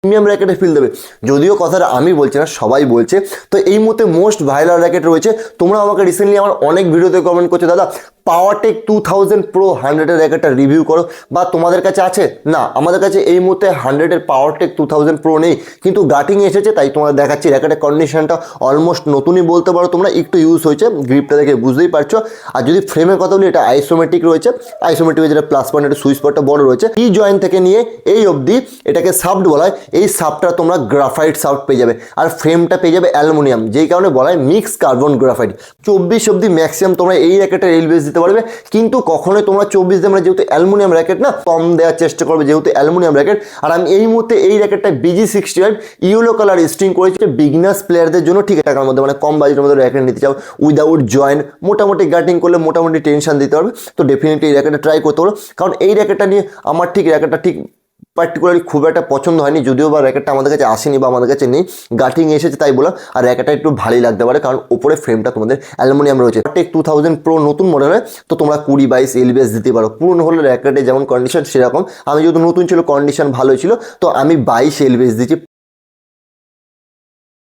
Premium র্যাকেটে feel দেবে। যদিও কথাটা আমি বলছি না, সবাই বলছে। তো এই মুহূর্তে মোস্ট ভাইরাল র্যাকেট রয়েছে। তোমরা আমাকে রিসেন্টলি আমার অনেক ভিডিওতে কমেন্ট করছো, দাদা পাওয়ারটেক 2000 প্রো 100-এর র্যাকেটটা রিভিউ করো, বা তোমাদের কাছে আছে না। আমাদের কাছে এই মুহূর্তে 100-এর পাওয়ারটেক 2000 প্রো নেই, কিন্তু গাটিং এসেছে, তাই তোমাদের দেখাচ্ছি। র্যাকেটের কন্ডিশনটা অলমোস্ট নতুনই বলতে পারো তোমরা, একটু ইউজ হয়েছে, গ্রিপটা দেখে বুঝতেই পারছো। আর যদি ফ্রেমের কথা বলি, এটা আইসোমেট্রিক রয়েছে। আইসোমেট্রিক যেটা প্লাস পয়েন্ট, একটা সুইচ স্পটটা বড় রয়েছে। ই জয়েন্ট থেকে নিয়ে এই অবধি এটাকে সাফট বলা হয়। এই সাফটটা তোমরা গ্রাফাইট সাফট পেয়ে যাবে, আর ফ্রেমটা পেয়ে যাবে অ্যালুমিনিয়াম, যেই কারণে বলা হয় মিক্স কার্বন গ্রাফাইট। 24 অবধি ম্যাক্সিমাম তোমরা এই র্যাকেটের এলবিএস দিতে পারবে, কিন্তু কখনোই তোমরা 24 দিয়ে, আমরা যেহেতু অ্যালুমিনিয়াম র্যাকেট না, কম দেওয়ার চেষ্টা করবে, যেহেতু অ্যালুমিনিয়াম র্যাকেট। আর আমি এই মুহূর্তে এই র্যাকেটটা BG65 ইয়েলো কালার স্ট্রিং করেছি, বিগিনার্স প্লেয়ারদের জন্য, ঠিক টাকার মধ্যে, মানে কম বাজেটের মধ্যে র্যাকেট নিতে চাও উইদাউট জয়েন্ট, মোটামুটি গাটিং করলে মোটামুটি টেনশন দিতে পারবে, তো ডেফিনেটলি এই র্যাকেটটা ট্রাই করতে পারো। কারণ এই র্যাকেটটা নিয়ে আমার র্যাকেটটা ঠিক পার্টিকুলারলি খুব একটা পছন্দ হয়নি, যদিও বা র্যাকেটটা আমাদের কাছে আসেনি বা আমাদের কাছে নেই, গাটিং এসেছে তাই বলা। আর র্যাকেটটা একটু ভালোই লাগতে পারে, কারণ ওপরে ফ্রেমটা তোমাদের অ্যালুমিনিয়াম রয়েছে। টেক 2000 প্রো নতুন মডেলের, তো তোমরা 20/22 এলবিএস দিতে পারো। পুরনো হলে র্যাকেটে যেমন কন্ডিশন সেরকম, আমি যেহেতু নতুন ছিল, কন্ডিশন ভালোই ছিল, তো আমি 22 এলবিএস দিচ্ছি।